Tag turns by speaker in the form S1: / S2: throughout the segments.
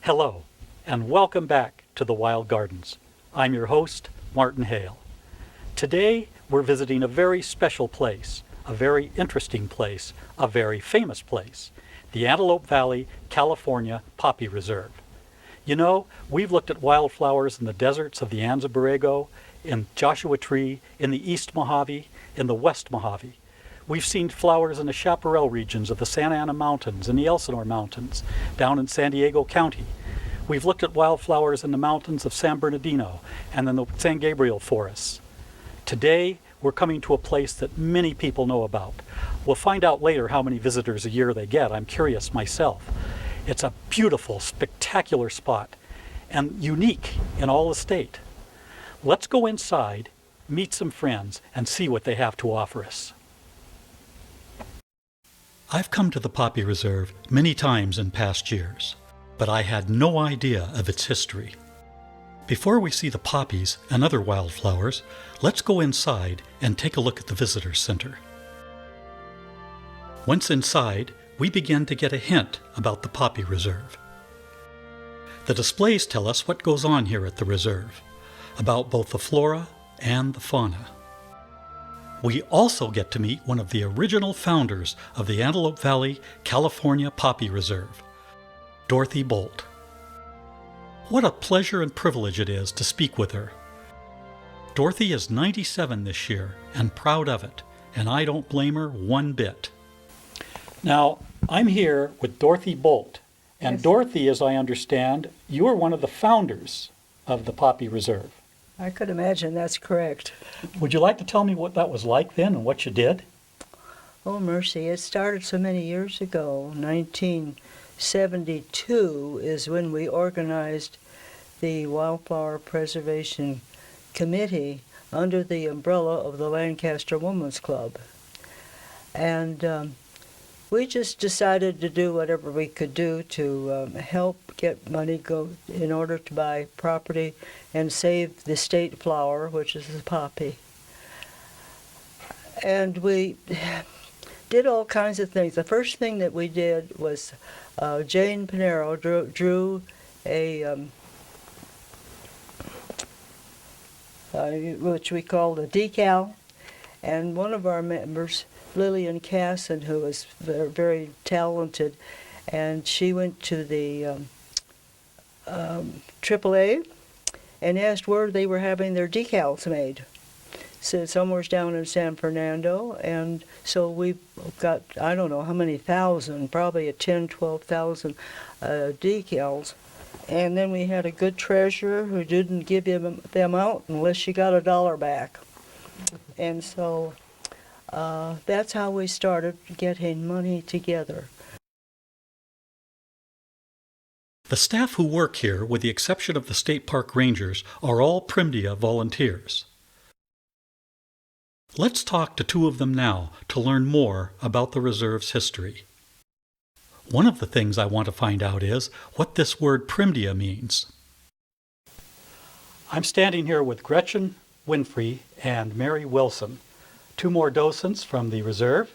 S1: Hello, and welcome back to the Wild Gardens. I'm your host, Martin Hale. Today, we're visiting a very special place, a very interesting place, a very famous place, the Antelope Valley, California Poppy Reserve. You know, we've looked at wildflowers in the deserts of the Anza Borrego, in Joshua Tree, in the East Mojave, in the West Mojave. We've seen flowers in the chaparral regions of the Santa Ana Mountains and the Elsinore Mountains, down in San Diego County. We've looked at wildflowers in the mountains of San Bernardino and in the San Gabriel forests. Today, we're coming to a place that many people know about. We'll find out later how many visitors a year they get. I'm curious myself. It's a beautiful, spectacular spot and unique in all the state. Let's go inside, meet some friends, and see what they have to offer us. I've come to the Poppy Reserve many times in past years, but I had no idea of its history. Before we see the poppies and other wildflowers, let's go inside and take a look at the visitor center. Once inside, we begin to get a hint about the Poppy Reserve. The displays tell us what goes on here at the reserve, about both the flora and the fauna. We also get to meet one of the original founders of the Antelope Valley, California Poppy Reserve, Dorothy Bolt. What a pleasure and privilege it is to speak with her. Dorothy is 97 this year and proud of it, and I don't blame her one bit. Now, I'm here with Dorothy Bolt, and yes. Dorothy, as I understand, you are one of the founders of the Poppy Reserve.
S2: I could imagine that's correct.
S1: Would you like to tell me what that was like then and what you did?
S2: Oh, mercy. It started so many years ago. 1972 is when we organized the Wildflower Preservation Committee under the umbrella of the Lancaster Women's Club. And we just decided to do whatever we could do to help get money in order to buy property and save the state flower, which is the poppy. And we did all kinds of things. The first thing that we did was Jane Pinero drew a which we called a decal, and one of our members, Lillian Casson, who was very, very talented, and she went to the AAA and asked where they were having their decals made. So somewhere down in San Fernando, and so we got, I don't know how many thousand, probably 12,000 decals. And then we had a good treasurer who didn't give them out unless you got $1 back. And so that's how we started getting money together.
S1: The staff who work here, with the exception of the state park rangers, are all Primdia volunteers. Let's talk to two of them now to learn more about the reserve's history. One of the things I want to find out is what this word Primdia means. I'm standing here with Gretchen Winfrey and Mary Wilson, two more docents from the reserve,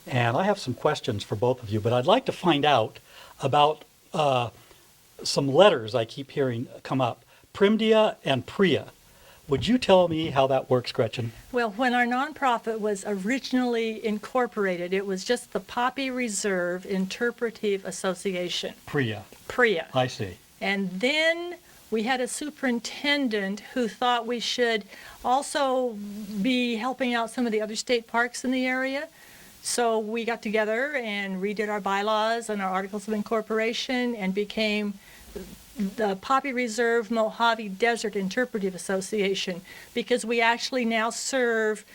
S1: and I have some questions for both of you, but I'd like to find out about some letters I keep hearing come up, Primdia and Priya. Would you tell me how that works, Gretchen?
S3: Well, when our nonprofit was originally incorporated, it was just the Poppy Reserve Interpretive Association.
S1: Priya.
S3: Priya.
S1: I see.
S3: And then we had a superintendent who thought we should also be helping out some of the other state parks in the area. So we got together and redid our bylaws and our articles of incorporation and became the Poppy Reserve Mojave Desert Interpretive Association, because we actually now serve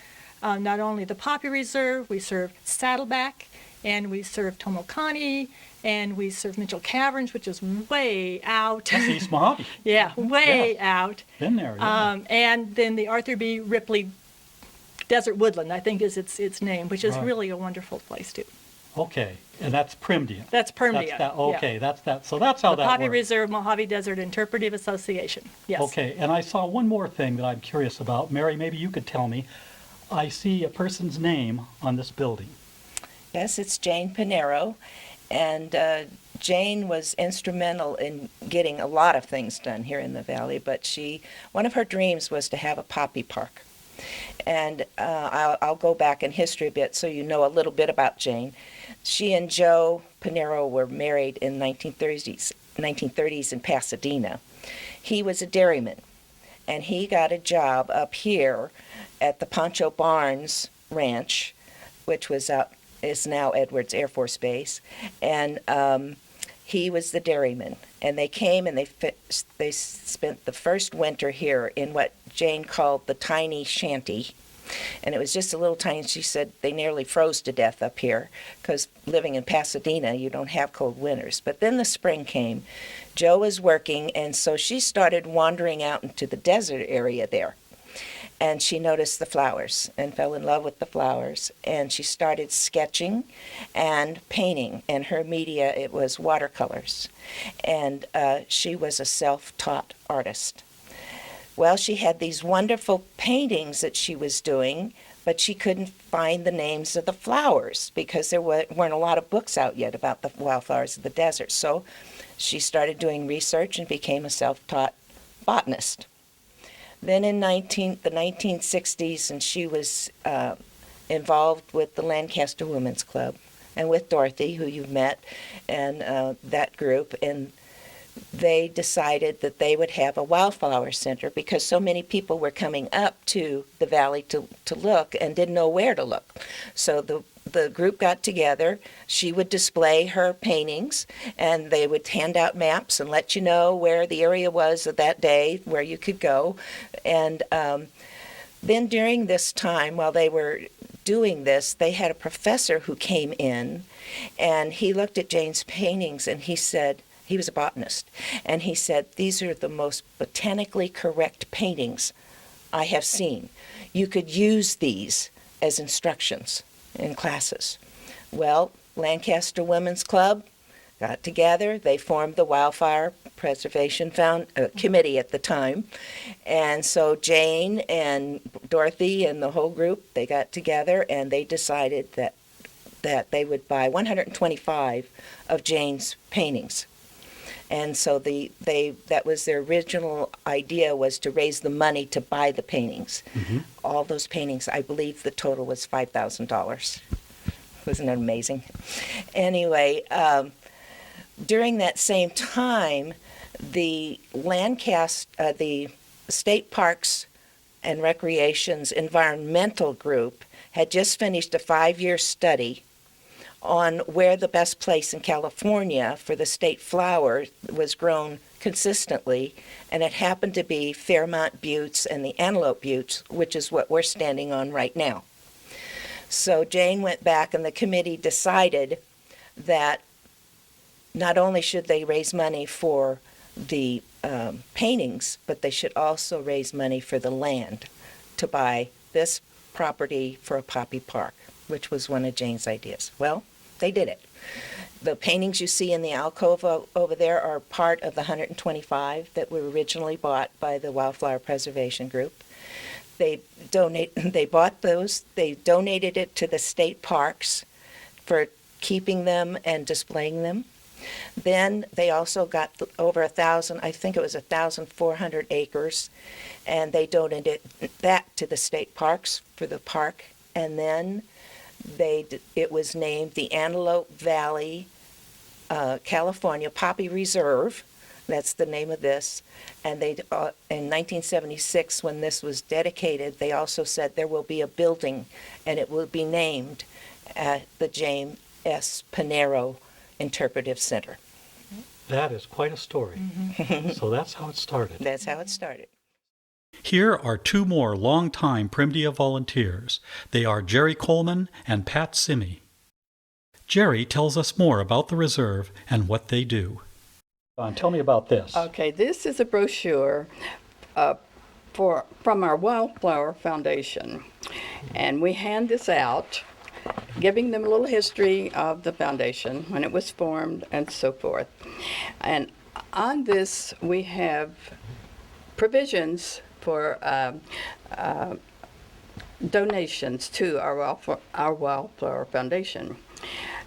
S3: not only the Poppy Reserve, we serve Saddleback, and we serve Tomokani, and we serve Mitchell Caverns, which is way out.
S1: That's East Mojave.
S3: Yeah, way out.
S1: Been there, yeah.
S3: And then the Arthur B. Ripley Desert Woodland, I think is its name, which is
S1: Right.
S3: really a wonderful place too.
S1: Okay, and that's Primdia.
S3: That's Permdia.
S1: That's that,
S3: yeah.
S1: okay, that's that. So that's how
S3: The
S1: that
S3: Poppy
S1: works.
S3: Reserve Mojave Desert Interpretive Association. Yes.
S1: Okay, and I saw one more thing that I'm curious about. Mary, maybe you could tell me. I see a person's name on this building.
S4: Yes, it's Jane Pinero, and Jane was instrumental in getting a lot of things done here in the valley, but one of her dreams was to have a poppy park. And I'll go back in history a bit so you know a little bit about Jane. She and Joe Pinero were married in 1930s in Pasadena. He was a dairyman, and he got a job up here at the Pancho Barnes Ranch, which is now Edwards Air Force Base, and he was the dairyman. And they came and they spent the first winter here in what Jane called the tiny shanty. And it was just a little tiny, she said they nearly froze to death up here because living in Pasadena, you don't have cold winters. But then the spring came. Joe was working, and so she started wandering out into the desert area there. And she noticed the flowers and fell in love with the flowers. And she started sketching and painting. And her media, it was watercolors. And she was a self-taught artist. Well, she had these wonderful paintings that she was doing, but she couldn't find the names of the flowers because there weren't a lot of books out yet about the wildflowers of the desert. So she started doing research and became a self-taught botanist. Then in the 1960s, and she was involved with the Lancaster Women's Club and with Dorothy, who you've met, and that group. And they decided that they would have a wildflower center because so many people were coming up to the valley to look and didn't know where to look. So the group got together. She would display her paintings, and they would hand out maps and let you know where the area was of that day, where you could go. And then during this time, while they were doing this, they had a professor who came in, and he looked at Jane's paintings, and he said, he was a botanist, and he said, "These are the most botanically correct paintings I have seen. You could use these as instructions in classes." Well, Lancaster Women's Club got together. They formed the Wildfire Preservation Committee at the time. And so Jane and Dorothy and the whole group, they got together and they decided that they would buy 125 of Jane's paintings. And so that was their original idea, was to raise the money to buy the paintings.
S1: Mm-hmm.
S4: All those paintings, I believe the total was $5,000. Wasn't that amazing? Anyway, during that same time, the the State Parks and Recreation's environmental group had just finished a 5-year study on where the best place in California for the state flower was grown consistently, and it happened to be Fairmont Buttes and the Antelope Buttes, which is what we're standing on right now. So Jane went back, and the committee decided that not only should they raise money for the paintings, but they should also raise money for the land to buy this property for a poppy park, which was one of Jane's ideas. Well, they did it. The paintings you see in the alcove over there are part of the 125 that were originally bought by the Wildflower Preservation Group. They bought those, they donated it to the state parks for keeping them and displaying them. Then they also got over 1,000, I think it was 1,400 acres, and they donated that to the state parks for the park. And then it was named the Antelope Valley, California Poppy Reserve. That's the name of this. And they, in 1976, when this was dedicated, they also said there will be a building, and it will be named the James S. Pinero Interpretive Center.
S1: That is quite a story. Mm-hmm. So that's how it started.
S4: That's how it started.
S1: Here are two more longtime Primdia volunteers. They are Jerry Coleman and Pat Simmy. Jerry tells us more about the reserve and what they do. Tell me about this.
S5: Okay, this is a brochure from our Wildflower Foundation, and we hand this out giving them a little history of the foundation, when it was formed, and so forth. And on this, we have provisions for donations to our Wildflower Foundation.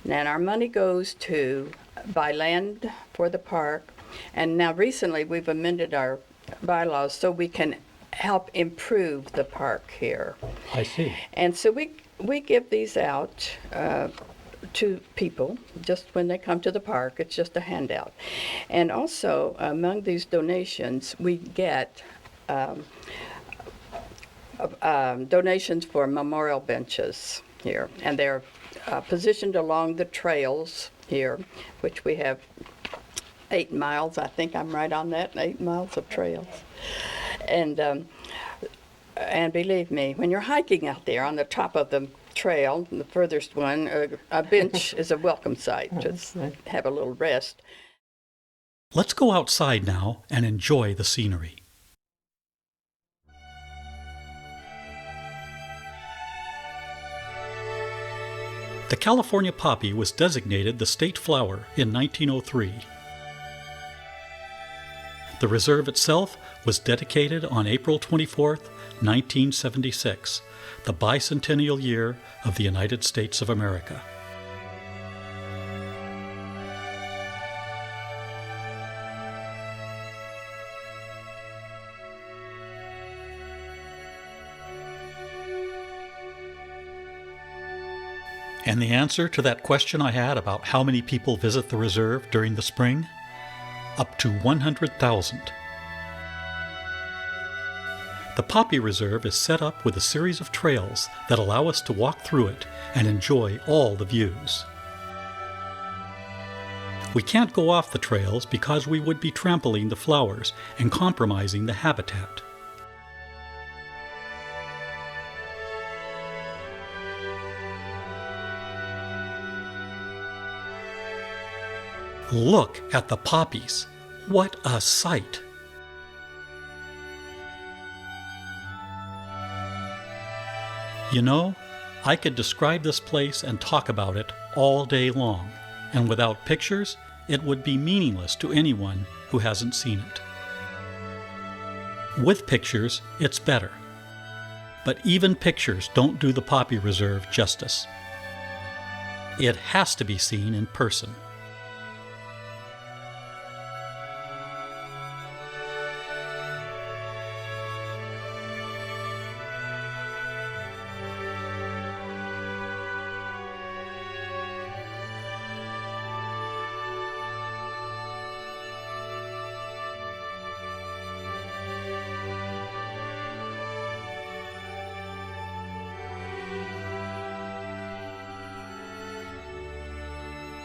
S5: And our money goes to buy land for the park, and now recently we've amended our bylaws so we can help improve the park here.
S1: I see.
S5: And so we give these out to people just when they come to the park. It's just a handout. And also, among these donations, we get donations for memorial benches here. And they're positioned along the trails here, which we have 8 miles. I think I'm right on that, 8 miles of trails. And believe me, when you're hiking out there on the top of the trail, the furthest one, a bench is a welcome sight. Just have a little rest.
S1: Let's go outside now and enjoy the scenery. The California poppy was designated the state flower in 1903. The reserve itself was dedicated on April 24, 1976, the bicentennial year of the United States of America. And the answer to that question I had about how many people visit the reserve during the spring? Up to 100,000. The Poppy Reserve is set up with a series of trails that allow us to walk through it and enjoy all the views. We can't go off the trails because we would be trampling the flowers and compromising the habitat. Look at the poppies. What a sight! You know, I could describe this place and talk about it all day long, and without pictures, it would be meaningless to anyone who hasn't seen it. With pictures, it's better. But even pictures don't do the Poppy Reserve justice. It has to be seen in person.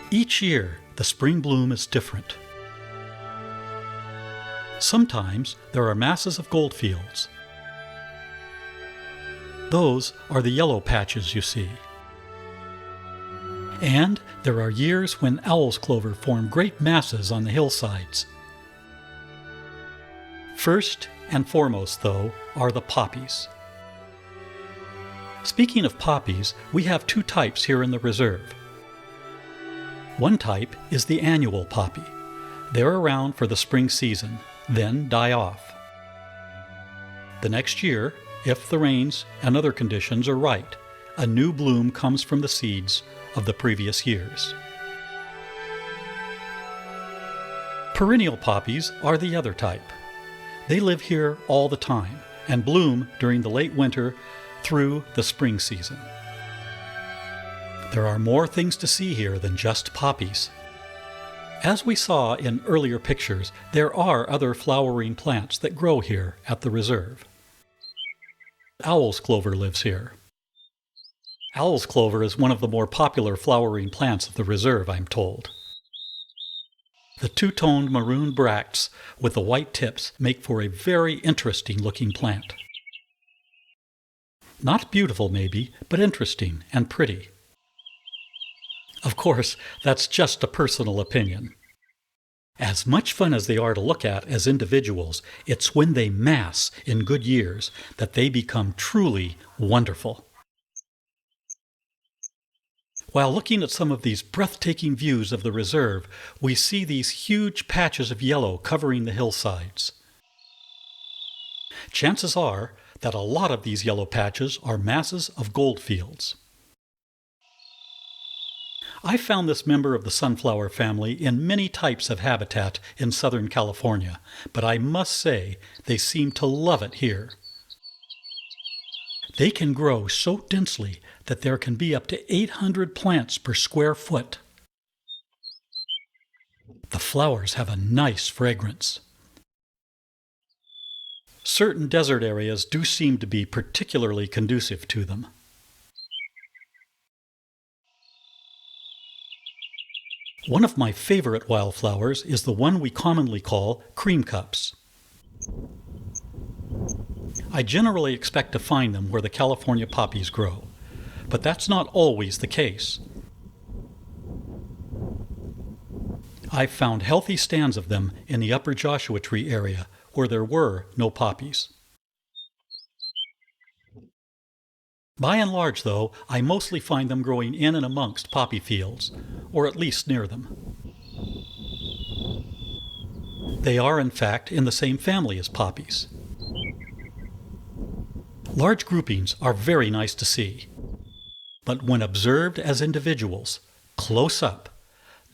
S1: Each year, the spring bloom is different. Sometimes there are masses of goldfields. Those are the yellow patches you see. And there are years when owl's clover form great masses on the hillsides. First and foremost, though, are the poppies. Speaking of poppies, we have 2 types here in the reserve. One type is the annual poppy. They're around for the spring season, then die off. The next year, if the rains and other conditions are right, a new bloom comes from the seeds of the previous years. Perennial poppies are the other type. They live here all the time and bloom during the late winter through the spring season. There are more things to see here than just poppies. As we saw in earlier pictures, there are other flowering plants that grow here at the reserve. Owl's clover lives here. Owl's clover is one of the more popular flowering plants of the reserve, I'm told. The 2-toned maroon bracts with the white tips make for a very interesting looking plant. Not beautiful maybe, but interesting and pretty. Of course, that's just a personal opinion. As much fun as they are to look at as individuals, it's when they mass in good years that they become truly wonderful. While looking at some of these breathtaking views of the reserve, we see these huge patches of yellow covering the hillsides. Chances are that a lot of these yellow patches are masses of gold fields. I found this member of the sunflower family in many types of habitat in Southern California, but I must say they seem to love it here. They can grow so densely that there can be up to 800 plants per square foot. The flowers have a nice fragrance. Certain desert areas do seem to be particularly conducive to them. One of my favorite wildflowers is the one we commonly call cream cups. I generally expect to find them where the California poppies grow, but that's not always the case. I've found healthy stands of them in the upper Joshua Tree area where there were no poppies. By and large, though, I mostly find them growing in and amongst poppy fields, or at least near them. They are, in fact, in the same family as poppies. Large groupings are very nice to see, but when observed as individuals, close up,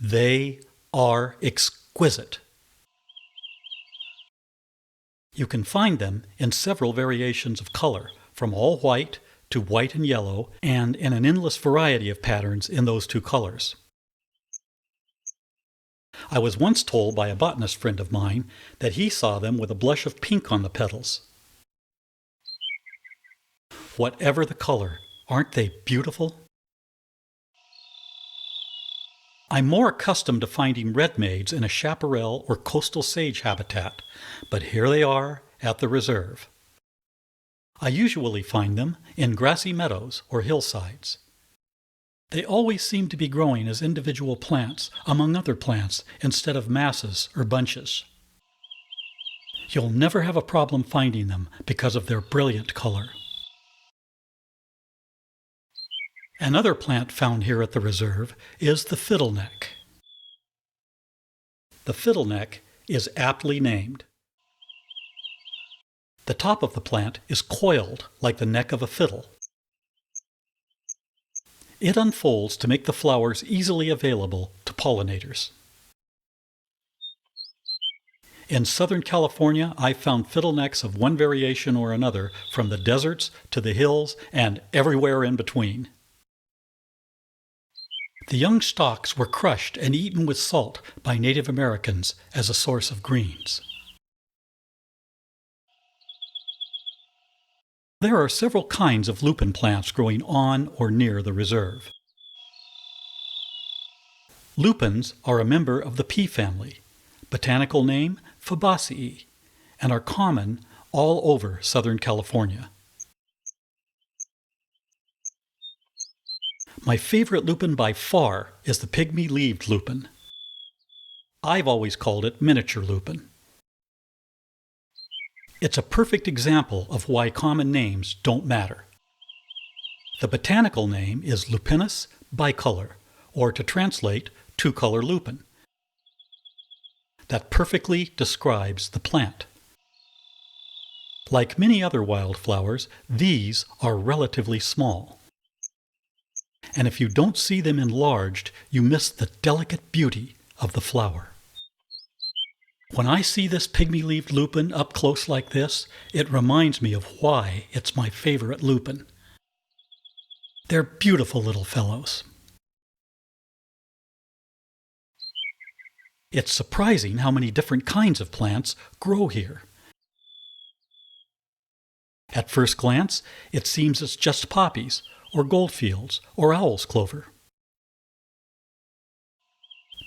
S1: they are exquisite. You can find them in several variations of color, from all white to white and yellow, and in an endless variety of patterns in those two colors. I was once told by a botanist friend of mine that he saw them with a blush of pink on the petals. Whatever the color, aren't they beautiful? I'm more accustomed to finding red maids in a chaparral or coastal sage habitat, but here they are at the reserve. I usually find them in grassy meadows or hillsides. They always seem to be growing as individual plants among other plants instead of masses or bunches. You'll never have a problem finding them because of their brilliant color. Another plant found here at the reserve is the fiddleneck. The fiddleneck is aptly named. The top of the plant is coiled like the neck of a fiddle. It unfolds to make the flowers easily available to pollinators. In Southern California, I found fiddlenecks of one variation or another from the deserts to the hills and everywhere in between. The young stalks were crushed and eaten with salt by Native Americans as a source of greens. There are several kinds of lupin plants growing on or near the reserve. Lupins are a member of the pea family, botanical name Fabaceae, and are common all over Southern California. My favorite lupin by far is the pygmy-leaved lupin. I've always called it miniature lupin. It's a perfect example of why common names don't matter. The botanical name is Lupinus bicolor, or to translate, two-color lupin. That perfectly describes the plant. Like many other wildflowers, these are relatively small. And if you don't see them enlarged, you miss the delicate beauty of the flower. When I see this pygmy-leaved lupin up close like this, it reminds me of why it's my favorite lupin. They're beautiful little fellows. It's surprising how many different kinds of plants grow here. At first glance, it seems it's just poppies, or goldfields, or owl's clover.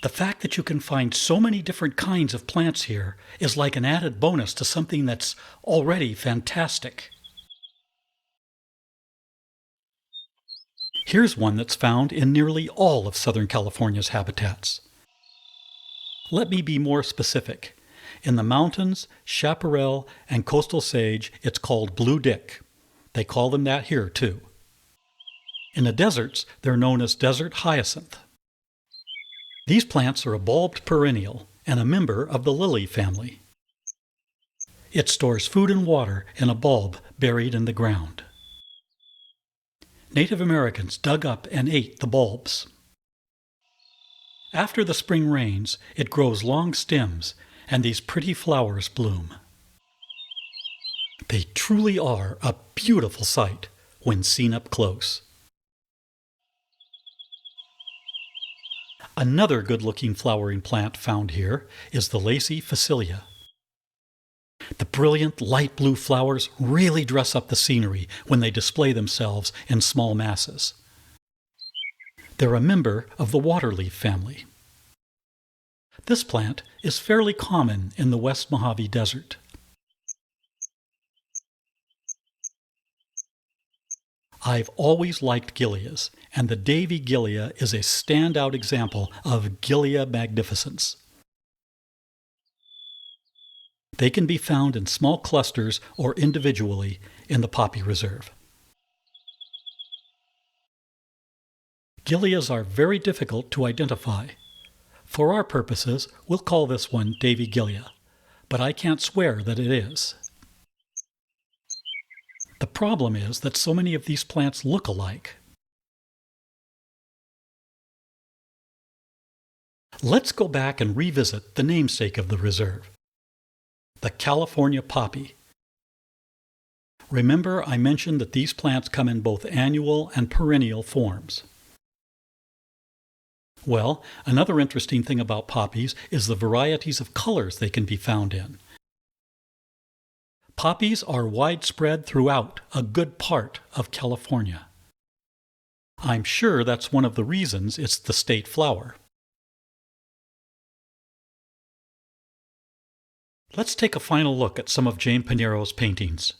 S1: The fact that you can find so many different kinds of plants here is like an added bonus to something that's already fantastic. Here's one that's found in nearly all of Southern California's habitats. Let me be more specific. In the mountains, chaparral, and coastal sage, it's called blue dick. They call them that here, too. In the deserts, they're known as desert hyacinth. These plants are a bulbed perennial and a member of the lily family. It stores food and water in a bulb buried in the ground. Native Americans dug up and ate the bulbs. After the spring rains, it grows long stems and these pretty flowers bloom. They truly are a beautiful sight when seen up close. Another good-looking flowering plant found here is the Liliaceae facilia. The brilliant light blue flowers really dress up the scenery when they display themselves in small masses. They're a member of the waterleaf family. This plant is fairly common in the West Mojave Desert. I've always liked gilias, and the Davy gilia is a standout example of gilia magnificens. They can be found in small clusters or individually in the Poppy Reserve. Gilias are very difficult to identify. For our purposes, we'll call this one Davy gilia, but I can't swear that it is. The problem is that so many of these plants look alike. Let's go back and revisit the namesake of the reserve, the California poppy. Remember, I mentioned that these plants come in both annual and perennial forms. Well, another interesting thing about poppies is the varieties of colors they can be found in. Poppies are widespread throughout a good part of California. I'm sure that's one of the reasons it's the state flower. Let's take a final look at some of Jane Pinero's paintings.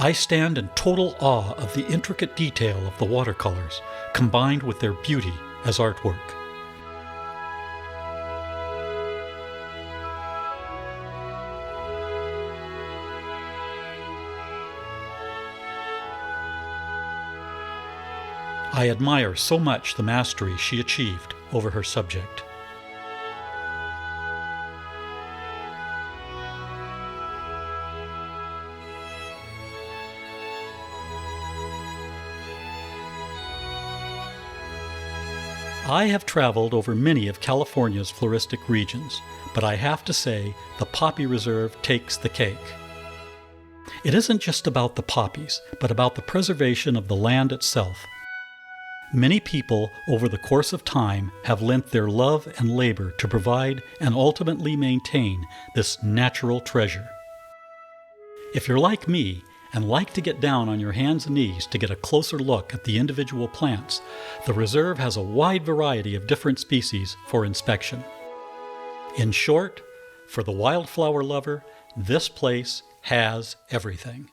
S1: I stand in total awe of the intricate detail of the watercolors, combined with their beauty as artwork. I admire so much the mastery she achieved over her subject. I have traveled over many of California's floristic regions, but I have to say the Poppy Reserve takes the cake. It isn't just about the poppies, but about the preservation of the land itself. Many people over the course of time have lent their love and labor to provide and ultimately maintain this natural treasure. If you're like me and like to get down on your hands and knees to get a closer look at the individual plants, the reserve has a wide variety of different species for inspection. In short, for the wildflower lover, this place has everything.